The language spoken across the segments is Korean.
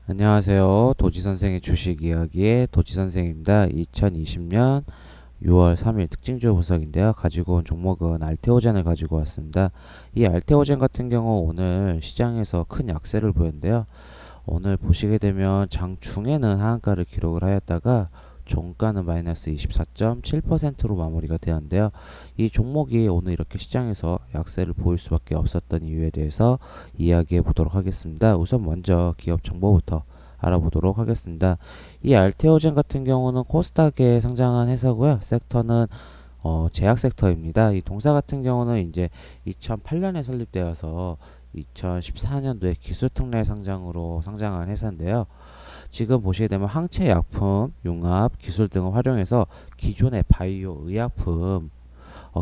안녕하세요. 도지선생의 주식 이야기의 도지선생입니다. 2020년 6월 3일 특징주 분석인데요. 가지고 온 종목은 알테오젠을 가지고 왔습니다. 이 알테오젠 같은 경우 오늘 시장에서 큰 약세를 보였는데요. 오늘 보시게 되면 장중에는 하한가를 기록을 하였다가 종가는 마이너스 24.7%로 마무리가 되었는데요. 이 종목이 오늘 이렇게 시장에서 약세를 보일 수밖에 없었던 이유에 대해서 이야기해 보도록 하겠습니다. 우선 먼저 기업 정보부터 알아보도록 하겠습니다. 이 알테오젠 같은 경우는 코스닥에 상장한 회사고요. 섹터는 제약 섹터입니다. 이 동사 같은 경우는 이제 2008년에 설립되어서 2014년도에 기술특례 상장으로 상장한 회사인데요. 지금 보시게 되면 항체 약품, 융합, 기술 등을 활용해서 기존의 바이오 의약품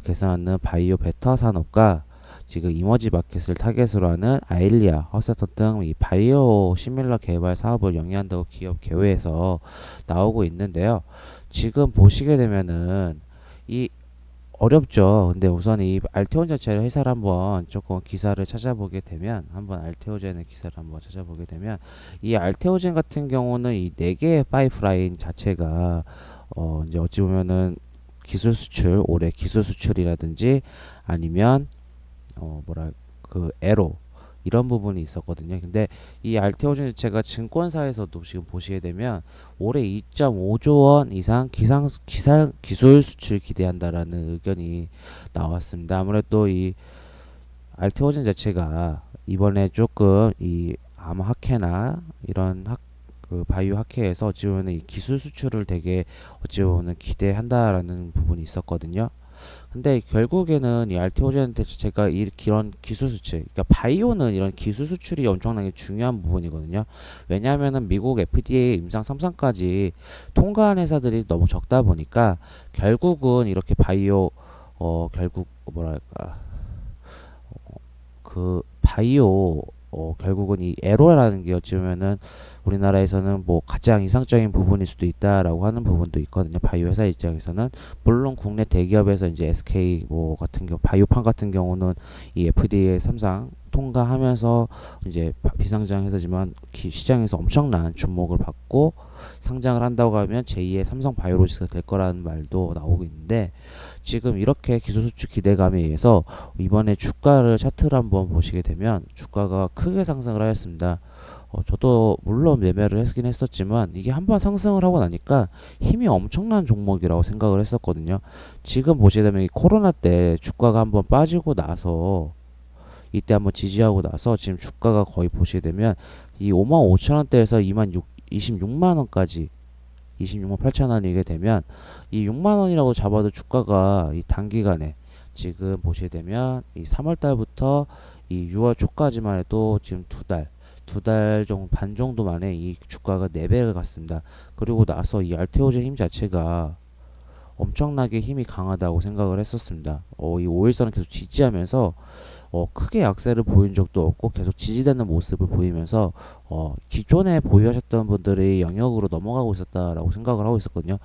개선하는 바이오 베터 산업과 지금 이머지 마켓을 타겟으로 하는 아일리아, 허스턴 등 이 바이오 시밀러 개발 사업을 영위한다고 기업 계획에서 나오고 있는데요. 지금 보시게 되면은 이 어렵죠. 근데 우선 이 알테온 자체를 회사를 한번 조금 기사를 찾아보게 되면 한번 알테오젠의 기사를 한번 찾아보게 되면 이 알테오젠 같은 경우는 이 네 개의 파이프라인 자체가 이제 어찌 보면은 기술 수출 올해 기술 수출이라든지 아니면 뭐랄 그 에로 이런 부분이 있었거든요. 근데 이 알테오젠 자체가 증권사에서도 지금 보시게 되면 올해 2.5조 원 이상 기술 수출 기대한다라는 의견이 나왔습니다. 아무래도 이 알테오젠 자체가 이번에 조금 이 아마 학회나 이런 그 바이오 학회에서 어찌 보면 이 기술 수출을 되게 어찌 보면 기대한다라는 부분이 있었거든요. 근데 결국에는 이 알테오젠 자체가 이런 기술 수출, 그러니까 바이오는 이런 기술 수출이 엄청나게 중요한 부분이거든요. 왜냐하면은 미국 FDA 임상 3상까지 통과한 회사들이 너무 적다 보니까 결국은 이렇게 바이오 결국 뭐랄까 그 바이오 결국은 이 에로라는 게 어찌보면은 우리나라에서는 뭐 가장 이상적인 부분일 수도 있다라고 하는 부분도 있거든요. 바이오 회사 입장에서는 물론 국내 대기업에서 이제 SK 뭐 같은 경우 바이오판 같은 경우는 이 FDA 3상 통과하면서 이제 비상장 회사지만 시장에서 엄청난 주목을 받고 상장을 한다고 하면 제2의 삼성 바이오로직스가 될 거라는 말도 나오고 있는데 지금 이렇게 기술 수출 기대감에 의해서 이번에 주가를 차트를 한번 보시게 되면 주가가 크게 상승을 하였습니다. 저도 물론 매매를 했긴 했었지만 이게 한번 상승을 하고 나니까 힘이 엄청난 종목이라고 생각을 했었거든요. 지금 보시게 되면 이 코로나 때 주가가 한번 빠지고 나서 이때 한번 지지하고 나서 지금 주가가 거의 보시게 되면 이 5만 5천 원대에서 26만 원까지 26만 8천 원이게 되면 이 6만 원이라고 잡아도 주가가 이 단기간에 지금 보시게 되면 이 3월 달부터 이 6월 초까지만 해도 지금 두 달 정도 반 정도 만에 이 주가가 4배가 갔습니다. 그리고 나서 이 알테오젠 힘 자체가 엄청나게 힘이 강하다고 생각을 했었습니다. 이 5일선은 계속 지지하면서 크게 약세를 보인 적도 없고 계속 지지되는 모습을 보이면서 기존에 보유하셨던 분들이 영역으로 넘어가고 있었다라고 생각을 하고 있었거든요.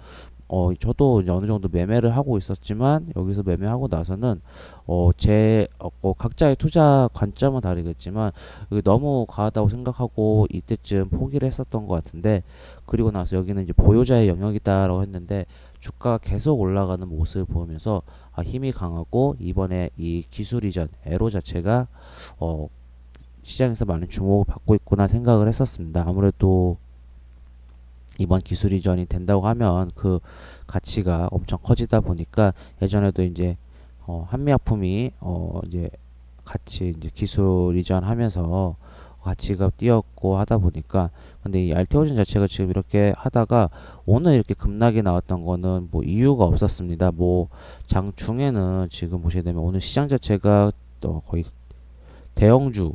저도 이제 어느 정도 매매를 하고 있었지만 여기서 매매하고 나서는 각자의 투자 관점은 다르겠지만 이게 너무 과하다고 생각하고 이때쯤 포기를 했었던 것 같은데 그리고 나서 여기는 이제 보유자의 영역이다라고 했는데 주가가 계속 올라가는 모습을 보면서 힘이 강하고 이번에 이 기술 이전 에로 자체가 어, 시장에서 많은 주목을 받고 있구나 생각을 했었습니다. 아무래도 이번 기술 이전이 된다고 하면 그 가치가 엄청 커지다 보니까 예전에도 이제 한미약품이 이제 같이 이제 기술 이전하면서 가치가 뛰었고 하다 보니까 근데 이 알테오젠 자체가 지금 이렇게 하다가 오늘 이렇게 급락이 나왔던 거는 뭐 이유가 없었습니다. 뭐 장중에는 지금 보시게 되면 오늘 시장 자체가 거의 대형주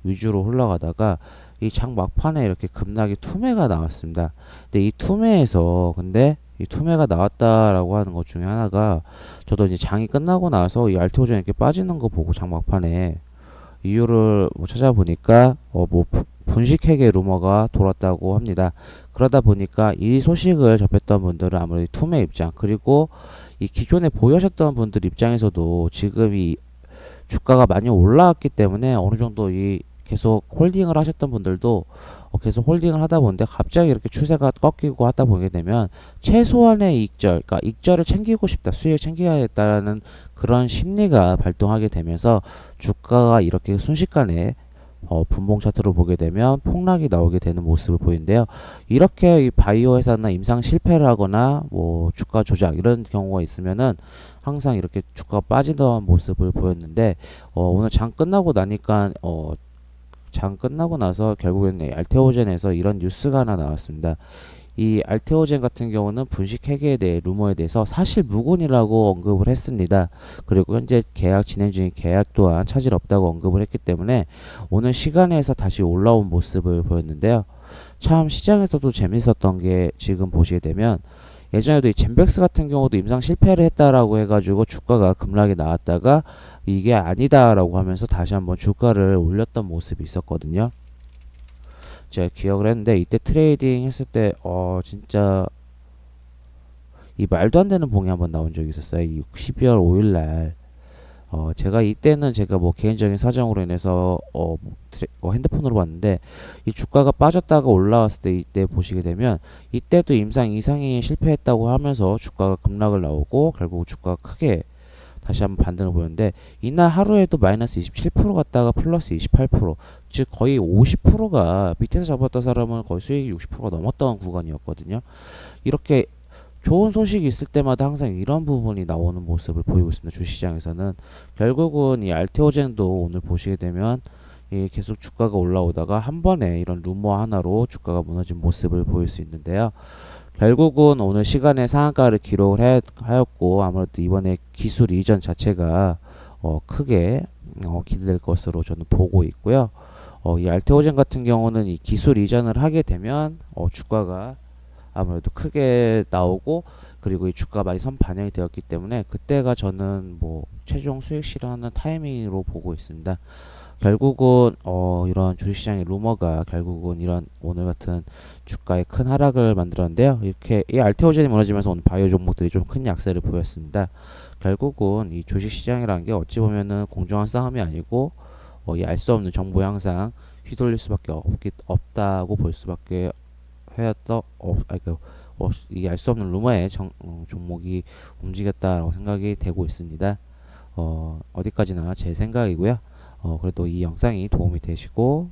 위주로 흘러가다가 이 장 막판에 이렇게 급락이 투매가 나왔습니다. 근데 이 투매가 나왔다라고 하는 것 중에 하나가 저도 이제 장이 끝나고 나서 이 알테오젠 이렇게 빠지는 거 보고 장 막판에 이유를 뭐 찾아보니까 뭐 분식회계 루머가 돌았다고 합니다. 그러다 보니까 이 소식을 접했던 분들은 아무래도 투매 입장 그리고 이 기존에 보유하셨던 분들 입장에서도 지금 이 주가가 많이 올라왔기 때문에 어느 정도 이 계속 홀딩을 하셨던 분들도 계속 홀딩을 하다 보는데 갑자기 이렇게 추세가 꺾이고 하다 보게 되면 최소한의 익절, 그러니까 익절을 챙기고 싶다, 수익을 챙겨야겠다라는 그런 심리가 발동하게 되면서 주가가 이렇게 순식간에 분봉 차트로 보게 되면 폭락이 나오게 되는 모습을 보이는데요. 이렇게 이 바이오 회사나 임상 실패를 하거나 뭐 주가 조작 이런 경우가 있으면은 항상 이렇게 주가가 빠지던 모습을 보였는데 오늘 장 끝나고 나니까 장 끝나고 나서 결국에는 알테오젠에서 이런 뉴스가 하나 나왔습니다. 이 알테오젠 같은 경우는 분식 회계에 대해 루머에 대해서 사실 무근이라고 언급을 했습니다. 그리고 현재 계약 진행 중인 계약 또한 차질 없다고 언급을 했기 때문에 오늘 시간에서 다시 올라온 모습을 보였는데요. 참 시장에서도 재밌었던 게 지금 보시게 되면 예전에도 이 젠백스 같은 경우도 임상 실패를 했다라고 해가지고 주가가 급락이 나왔다가 이게 아니다라고 하면서 다시 한번 주가를 올렸던 모습이 있었거든요. 제가 기억을 했는데 이때 트레이딩 했을 때 진짜 이 말도 안 되는 봉이 한번 나온 적이 있었어요. 이 12월 5일 날 제가 이때는 제가 뭐 개인적인 사정으로 인해서 핸드폰으로 봤는데 이 주가가 빠졌다가 올라왔을 때 이때 보시게 되면 이때도 임상 이상이 실패했다고 하면서 주가가 급락을 나오고 결국 주가가 크게 다시 한번 반등을 보였는데 이날 하루에도 마이너스 27% 갔다가 플러스 28%, 즉 거의 50%가 밑에서 잡았던 사람은 거의 수익이 60%가 넘었던 구간이었거든요. 이렇게 좋은 소식이 있을 때마다 항상 이런 부분이 나오는 모습을 보이고 있습니다. 주시장에서는 결국은 이 알테오젠도 오늘 보시게 되면 계속 주가가 올라오다가 한 번에 이런 루머 하나로 주가가 무너진 모습을 보일 수 있는데요. 결국은 오늘 시간에 상한가를 기록을 하였고 아무래도 이번에 기술 이전 자체가 크게 기대될 것으로 저는 보고 있고요. 이 알테오젠 같은 경우는 이 기술 이전을 하게 되면 주가가 아무래도 크게 나오고 그리고 이 주가 많이 선반영이 되었기 때문에 그때가 저는 뭐 최종 수익 실현하는 타이밍으로 보고 있습니다. 결국은 이런 주식시장의 루머가 결국은 이런 오늘 같은 주가의 큰 하락을 만들었는데요. 이렇게 이 알테오젠이 무너지면서 오늘 바이오 종목들이 좀 큰 약세를 보였습니다. 결국은 이 주식시장이라는 게 어찌 보면은 공정한 싸움이 아니고 이 알 수 없는 정보에 항상 휘둘릴 수밖에 없다고 볼 수밖에 해왔던 이 알 수 없는 루머에 종목이 움직였다라고 생각이 되고 있습니다. 어디까지나 제 생각이고요. 그래도 이 영상이 도움이 되시고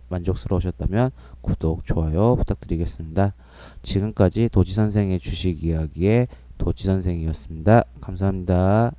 만족스러우셨다면 구독, 좋아요 부탁드리겠습니다. 지금까지 도지선생의 주식 이야기의 도지선생이었습니다. 감사합니다.